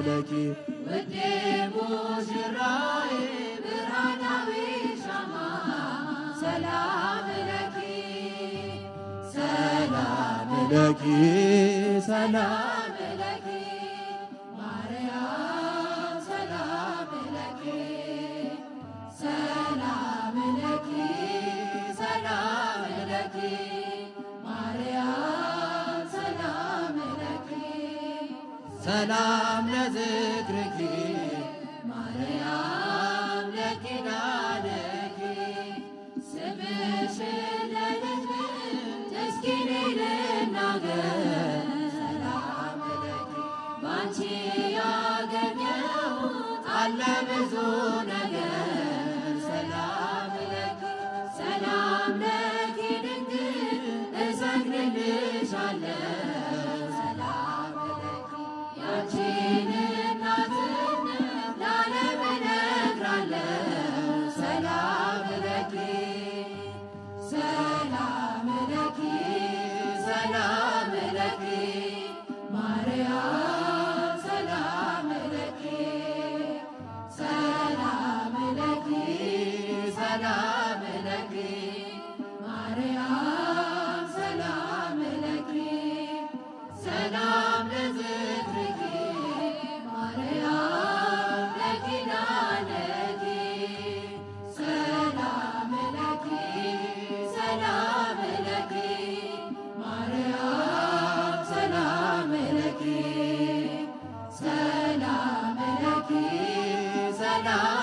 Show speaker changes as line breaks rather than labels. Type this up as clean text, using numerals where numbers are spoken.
ለኪ
ውዴ ሙሽራዬ ብርሃናዊ ሻማ ሰላም ለኪ ሰላም
ለኪ ሰላም
ለኪ ማርያም ሰላም ለኪ ሰላም ለኪ ሰላም ለኪ ማርያም ሰላም ለኪ
ሰላም ለዝክርኪ
ማርያም ለኪዳነኪ ስምሽን ለልጅ እስኪኔ ልናገር ሰላም ለኪ ባንቺ ያገኘሁት አለ ብዙ ነገር ሰላም ለኪ ሰላም ለኪ ድንግል እሰግድልሻለሁ ሰላም ለኪ ያንቺን እናትነት ለዓለም እነግራለሁ ሰላም ለኪ ሰላም ለኪ ሰላም ለኪ ማርያም ሰላም ለኪ ሰላም ለኪ ሰላም ለኪ ማርያም ሰላም ለኪ ሰላም ለዝክርኪ ማርያም ለኪዳነኪ ሰላም ለኪ ሰላም ለኪ ማርያም ሰላም ለኪ ሰላም ለኪ ሰላም